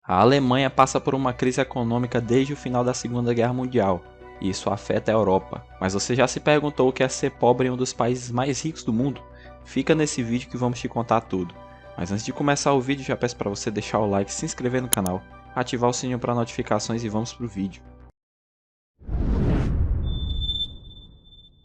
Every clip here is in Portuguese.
A Alemanha passa por uma crise econômica desde o final da Segunda Guerra Mundial, e isso afeta a Europa. Mas você já se perguntou o que é ser pobre em um dos países mais ricos do mundo? Fica nesse vídeo que vamos te contar tudo. Mas antes de começar o vídeo, já peço para você deixar o like, se inscrever no canal, ativar o sininho para notificações e vamos pro vídeo.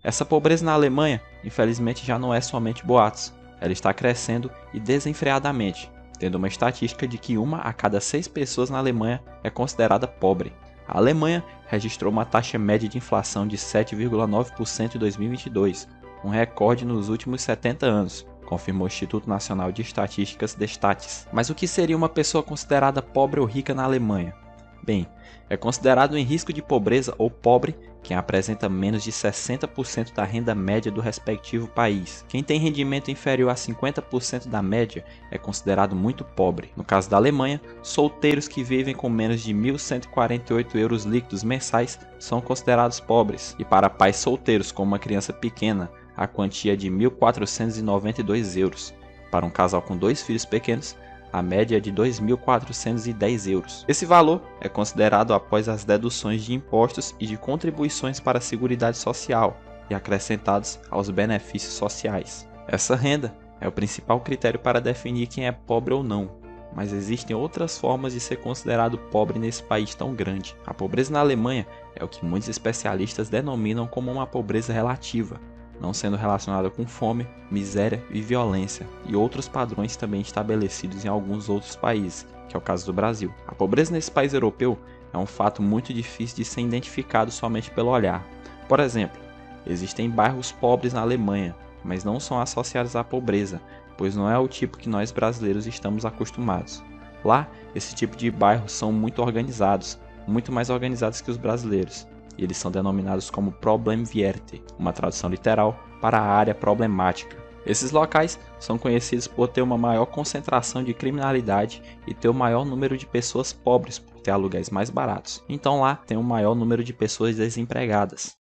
Essa pobreza na Alemanha, infelizmente, já não é somente boatos. Ela está crescendo e desenfreadamente, tendo uma estatística de que 1 a cada 6 pessoas na Alemanha é considerada pobre. A Alemanha registrou uma taxa média de inflação de 7,9% em 2022, um recorde nos últimos 70 anos, confirmou o Instituto Nacional de Estatísticas Destatis. Mas o que seria uma pessoa considerada pobre ou rica na Alemanha? Bem, é considerado em risco de pobreza ou pobre quem apresenta menos de 60% da renda média do respectivo país. Quem tem rendimento inferior a 50% da média é considerado muito pobre. No caso da Alemanha, solteiros que vivem com menos de 1.148 euros líquidos mensais são considerados pobres. E para pais solteiros com uma criança pequena, a quantia é de 1.492 euros. Para um casal com 2 filhos pequenos, a média é de 2.410 euros. Esse valor é considerado após as deduções de impostos e de contribuições para a Seguridade Social e acrescentados aos benefícios sociais. Essa renda é o principal critério para definir quem é pobre ou não, mas existem outras formas de ser considerado pobre nesse país tão grande. A pobreza na Alemanha é o que muitos especialistas denominam como uma pobreza relativa, não sendo relacionada com fome, miséria e violência, e outros padrões também estabelecidos em alguns outros países, que é o caso do Brasil. A pobreza nesse país europeu é um fato muito difícil de ser identificado somente pelo olhar. Por exemplo, existem bairros pobres na Alemanha, mas não são associados à pobreza, pois não é o tipo que nós brasileiros estamos acostumados. Lá, esse tipo de bairros são muito organizados, muito mais organizados que os brasileiros. E eles são denominados como Problemviertel, uma tradução literal para a área problemática. Esses locais são conhecidos por ter uma maior concentração de criminalidade e ter o maior número de pessoas pobres por ter aluguéis mais baratos. Então lá tem um maior número de pessoas desempregadas.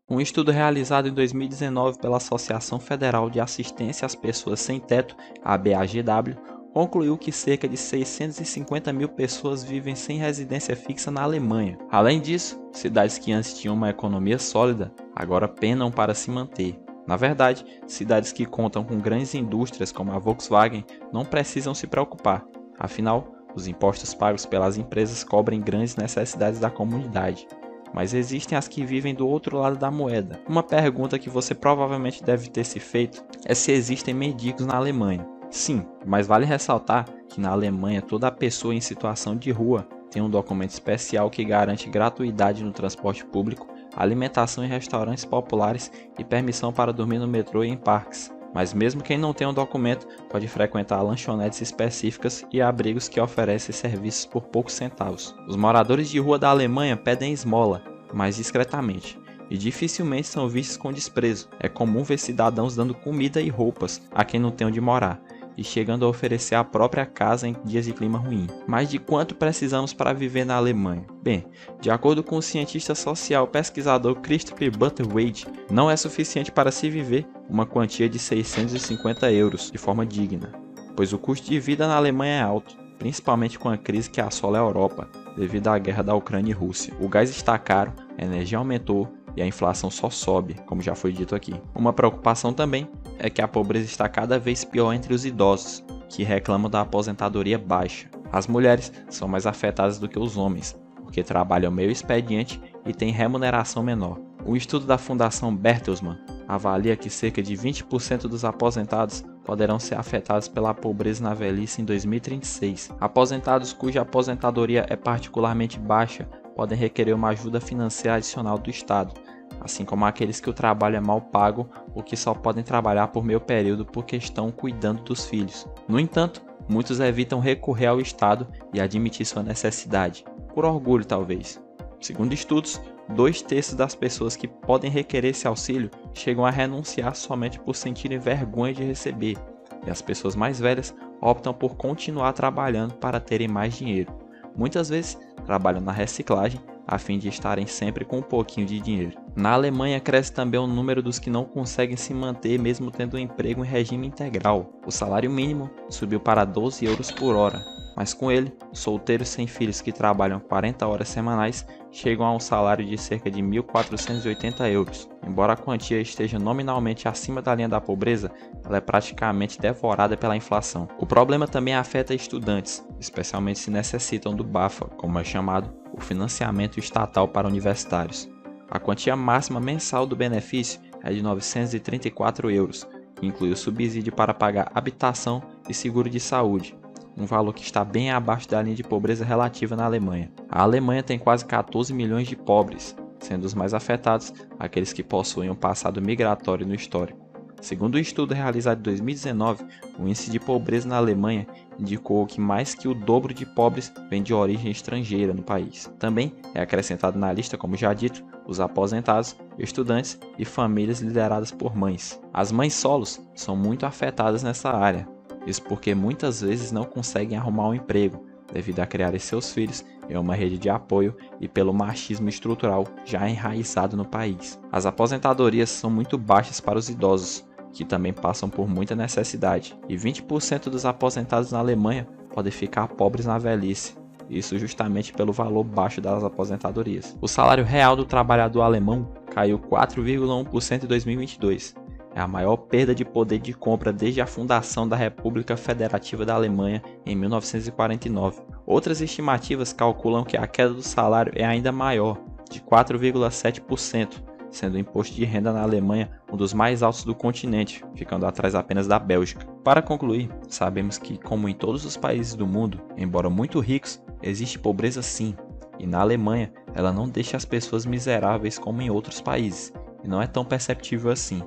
Um estudo realizado em 2019 pela Associação Federal de Assistência às Pessoas Sem Teto, a ABAGW, concluiu que cerca de 650 mil pessoas vivem sem residência fixa na Alemanha. Além disso, cidades que antes tinham uma economia sólida, agora penam para se manter. Na verdade, cidades que contam com grandes indústrias como a Volkswagen não precisam se preocupar, afinal, os impostos pagos pelas empresas cobrem grandes necessidades da comunidade. Mas existem as que vivem do outro lado da moeda. Uma pergunta que você provavelmente deve ter se feito é se existem mendigos na Alemanha. Sim, mas vale ressaltar que na Alemanha toda pessoa em situação de rua tem um documento especial que garante gratuidade no transporte público, alimentação em restaurantes populares e permissão para dormir no metrô e em parques. Mas mesmo quem não tem um documento pode frequentar lanchonetes específicas e abrigos que oferecem serviços por poucos centavos. Os moradores de rua da Alemanha pedem esmola, mas discretamente, e dificilmente são vistos com desprezo. É comum ver cidadãos dando comida e roupas a quem não tem onde morar, e chegando a oferecer a própria casa em dias de clima ruim. Mas de quanto precisamos para viver na Alemanha? Bem, de acordo com o cientista social pesquisador Christopher Butterweed, não é suficiente para se viver uma quantia de 650 euros de forma digna, pois o custo de vida na Alemanha é alto, principalmente com a crise que assola a Europa devido à guerra da Ucrânia e Rússia. O gás está caro, a energia aumentou e a inflação só sobe, como já foi dito aqui. Uma preocupação também é que a pobreza está cada vez pior entre os idosos, que reclamam da aposentadoria baixa. As mulheres são mais afetadas do que os homens, porque trabalham meio expediente e têm remuneração menor. O estudo da Fundação Bertelsmann avalia que cerca de 20% dos aposentados poderão ser afetados pela pobreza na velhice em 2036. Aposentados cuja aposentadoria é particularmente baixa podem requerer uma ajuda financeira adicional do Estado, assim como aqueles que o trabalho é mal pago ou que só podem trabalhar por meio período porque estão cuidando dos filhos. No entanto, muitos evitam recorrer ao Estado e admitir sua necessidade, por orgulho talvez. Segundo estudos, 2/3 das pessoas que podem requerer esse auxílio chegam a renunciar somente por sentirem vergonha de receber, e as pessoas mais velhas optam por continuar trabalhando para terem mais dinheiro. Muitas vezes trabalham na reciclagem, a fim de estarem sempre com um pouquinho de dinheiro. Na Alemanha cresce também o número dos que não conseguem se manter mesmo tendo um emprego em regime integral. O salário mínimo subiu para 12 euros por hora, mas com ele, solteiros sem filhos que trabalham 40 horas semanais chegam a um salário de cerca de 1.480 euros. Embora a quantia esteja nominalmente acima da linha da pobreza, ela é praticamente devorada pela inflação. O problema também afeta estudantes, especialmente se necessitam do BAFA, como é chamado, o financiamento estatal para universitários. A quantia máxima mensal do benefício é de 934 euros, que inclui o subsídio para pagar habitação e seguro de saúde, um valor que está bem abaixo da linha de pobreza relativa na Alemanha. A Alemanha tem quase 14 milhões de pobres, sendo os mais afetados aqueles que possuem um passado migratório no histórico. Segundo um estudo realizado em 2019, o índice de pobreza na Alemanha indicou que mais que o dobro de pobres vem de origem estrangeira no país. Também é acrescentado na lista, como já dito, os aposentados, estudantes e famílias lideradas por mães. As mães solos são muito afetadas nessa área, isso porque muitas vezes não conseguem arrumar um emprego, devido a criarem seus filhos em uma rede de apoio e pelo machismo estrutural já enraizado no país. As aposentadorias são muito baixas para os idosos, que também passam por muita necessidade, e 20% dos aposentados na Alemanha podem ficar pobres na velhice, isso justamente pelo valor baixo das aposentadorias. O salário real do trabalhador alemão caiu 4,1% em 2022. É a maior perda de poder de compra desde a fundação da República Federativa da Alemanha em 1949. Outras estimativas calculam que a queda do salário é ainda maior, de 4,7%, sendo o imposto de renda na Alemanha um dos mais altos do continente, ficando atrás apenas da Bélgica. Para concluir, sabemos que, como em todos os países do mundo, embora muito ricos, existe pobreza sim, e na Alemanha ela não deixa as pessoas miseráveis como em outros países, e não é tão perceptível assim.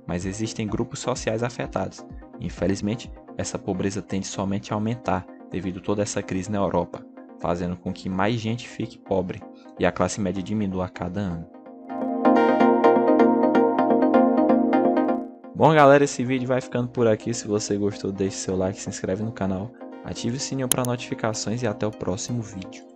Mas existem grupos sociais afetados. Infelizmente, essa pobreza tende somente a aumentar devido a toda essa crise na Europa, fazendo com que mais gente fique pobre e a classe média diminua a cada ano. Bom galera, esse vídeo vai ficando por aqui. Se você gostou, deixe seu like, se inscreve no canal, ative o sininho para notificações e até o próximo vídeo.